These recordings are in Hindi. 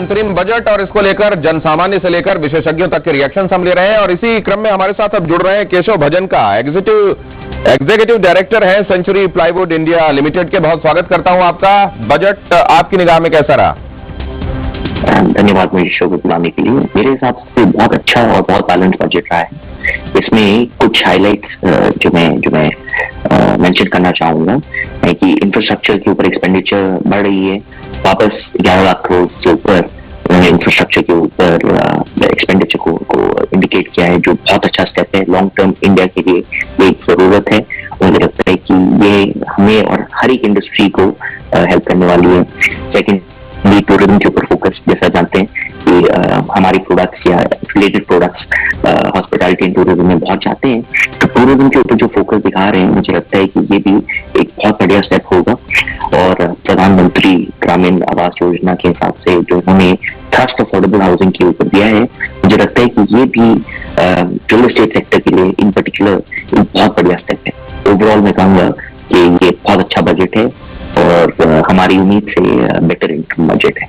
अंतरिम बजट और इसको लेकर जनसामान्य से लेकर विशेषज्ञों तक के रिएक्शन हम ले रहे हैं और इसी क्रम में हमारे साथ अब जुड़ रहे हैं केशव भजन का एग्जीक्यूटिव डायरेक्टर हैं सेंचुरी प्लाईवुड इंडिया लिमिटेड के। बहुत स्वागत करता हूं आपका। बजट आपकी निगाह में कैसा रहा? धन्यवाद मुझे शो को बुलाने के लिए। मेरे हिसाब से बहुत अच्छा और बहुत बैलेंस बजट रहा है। इसमें कुछ हाइलाइट्स जो मैं मेंशन करना चाहूंगा है कि इंफ्रास्ट्रक्चर के ऊपर एक्सपेंडिचर बढ़ रही है। वापस 11 लाख करोड़ से ऊपर इंफ्रास्ट्रक्चर के ऊपर एक्सपेंडिचर को इंडिकेट किया है, जो बहुत अच्छा स्टेप है। लॉन्ग टर्म इंडिया के लिए एक जरूरत है। मुझे लगता है कि ये हमें और हर एक इंडस्ट्री को हेल्प करने वाली है। सेकेंड, टूरिज्म के ऊपर फोकस, जैसा जानते हैं कि हमारे प्रोडक्ट्स या related products hospitality and tourism में बहुत जाते हैं, तो टूरिज्म के ऊपर जो फोकस दिखा रहे हैं, मुझे लगता है कि ये भी एक बहुत बढ़िया स्टेप होगा। और प्रधानमंत्री ग्रामीण आवास योजना के हिसाब से जो उन्होंने थ्रस्ट अफोर्डेबल हाउसिंग के ऊपर दिया है, मुझे लगता है कि ये भी रियल एस्टेट सेक्टर के लिए इन पर्टिकुलर एक बहुत बढ़िया स्टेप है। ओवरऑल मैं कहूँगा कि ये बहुत अच्छा बजट है और हमारी उम्मीद से बेटर इनकम बजट है।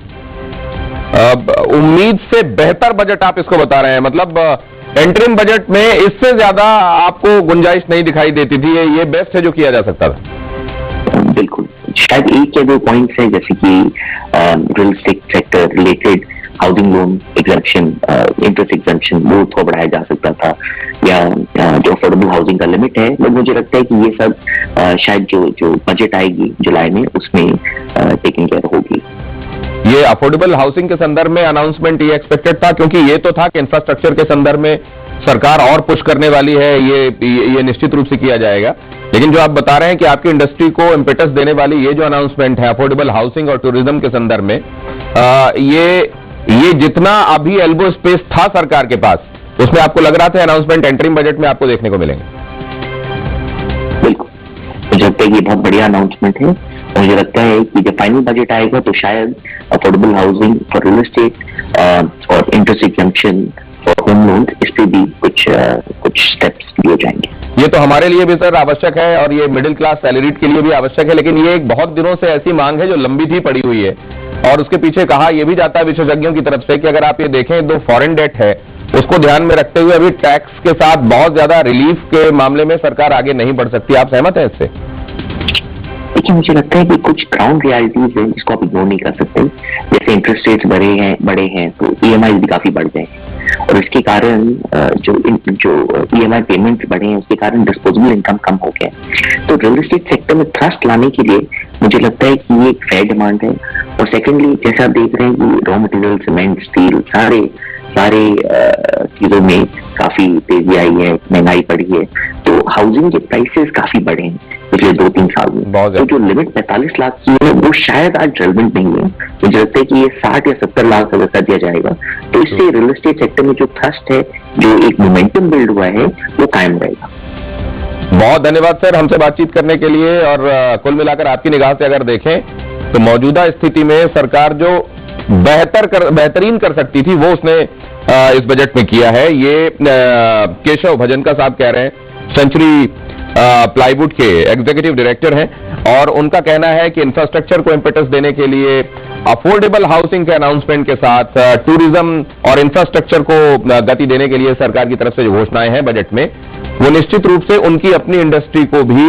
उम्मीद से बेहतर बजट आप इसको बता रहे हैं, मतलब एंटरिम बजट में इससे ज्यादा आपको गुंजाइश नहीं दिखाई देती थी, ये बेस्ट है जो किया जा सकता था? बिल्कुल, शायद एक या दो पॉइंट्स है, जैसे कि real estate sector related housing loan exemption, interest exemption, वो थोड़ा बढ़ाया जा सकता था, या जो अफोर्डेबल हाउसिंग का लिमिट है। बट मुझे लगता है कि ये सब शायद जो बजट आएगी जुलाई में, उसमें टेकिंग केयर होगी। ये अफोर्डेबल हाउसिंग के संदर्भ में अनाउंसमेंट ये एक्सपेक्टेड था, क्योंकि ये तो था कि इंफ्रास्ट्रक्चर के संदर्भ में सरकार और पुश करने वाली है, ये निश्चित रूप से किया जाएगा। लेकिन जो आप बता रहे हैं कि आपकी इंडस्ट्री को इम्पेटस देने वाली ये जो अनाउंसमेंट है अफोर्डेबल हाउसिंग और टूरिज्म के संदर्भ में, ये जितना अभी एल्बो स्पेस था सरकार के पास, उसमें आपको लग रहा था अनाउंसमेंट एंटरिम बजट में आपको देखने को मिलेंगे? बिल्कुल, मुझे लगता है कि बहुत बढ़िया अनाउंसमेंट है। मुझे लगता है कि जब फाइनल बजट आएगा तो शायद अफोर्डेबल हाउसिंग और रियल एस्टेट और इंटरेस्ट एग्जम्पशन और होम लोन, इस पे भी कुछ स्टेप्स लिए जाएंगे। ये तो हमारे लिए भी सर आवश्यक है और ये मिडिल क्लास सैलरीड के लिए भी आवश्यक है, लेकिन ये एक बहुत दिनों से ऐसी मांग है जो लंबी थी पड़ी हुई है। और उसके पीछे कहा यह भी जाता है विशेषज्ञों की तरफ से कि अगर आप ये देखें, दो फॉरेन डेट है, उसको ध्यान में रखते हुए अभी टैक्स के साथ बहुत ज्यादा रिलीफ के मामले में सरकार आगे नहीं बढ़ सकती। आप सहमत हैं इससे? देखिए, मुझे लगता है कि कुछ ग्राउंड रियलिटीज है जिसको आप इग्नोर नहीं कर सकते। जैसे इंटरेस्ट रेट्स बड़े हैं तो ईएमआई भी काफी बढ़ गए हैं, और इसके कारण जो ईएमआई पेमेंट बढ़े हैं, उसके कारण डिस्पोजेबल इनकम कम हो गया। तो रियल एस्टेट सेक्टर में थ्रस्ट लाने के लिए मुझे लगता है कि ये एक फेयर डिमांड है। और सेकेंडली, जैसे आप देख रहे हैं कि रॉ मटेरियल, सीमेंट, स्टील, सारे चीजों में काफी तेजी आई है, महंगाई बढ़ी है, तो हाउसिंग के प्राइसेस काफी बढ़े हैं पिछले 2-3 साल में। तो जो लिमिट 45 लाख की है वो शायद आज रेलेवेंट नहीं है। मुझे लगता है कि ये 60 या 70 लाख अगर कर दिया जाएगा तो इससे रियल एस्टेट सेक्टर में जो थ्रस्ट है, जो एक मोमेंटम बिल्ड हुआ है, वो कायम रहेगा। बहुत धन्यवाद सर हमसे बातचीत करने के लिए। और कुल मिलाकर आपकी निगाह से अगर देखें तो मौजूदा स्थिति में सरकार जो बेहतरीन कर सकती थी वो उसने इस बजट में किया है। ये केशव भजन का साहब कह रहे हैं, सेंचुरी प्लाईवुड के एग्जीक्यूटिव डायरेक्टर हैं, और उनका कहना है कि इंफ्रास्ट्रक्चर को इम्पेटस देने के लिए अफोर्डेबल हाउसिंग के अनाउंसमेंट के साथ टूरिज्म और इंफ्रास्ट्रक्चर को गति देने के लिए सरकार की तरफ से जो घोषणाएं हैं बजट में, वो निश्चित रूप से उनकी अपनी इंडस्ट्री को भी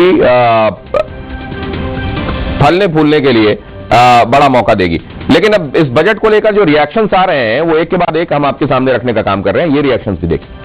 फलने फूलने के लिए बड़ा मौका देगी। लेकिन अब इस बजट को लेकर जो रिएक्शंस आ रहे हैं वो एक के बाद एक हम आपके सामने रखने का काम कर रहे हैं। ये रिएक्शंस भी देखिए।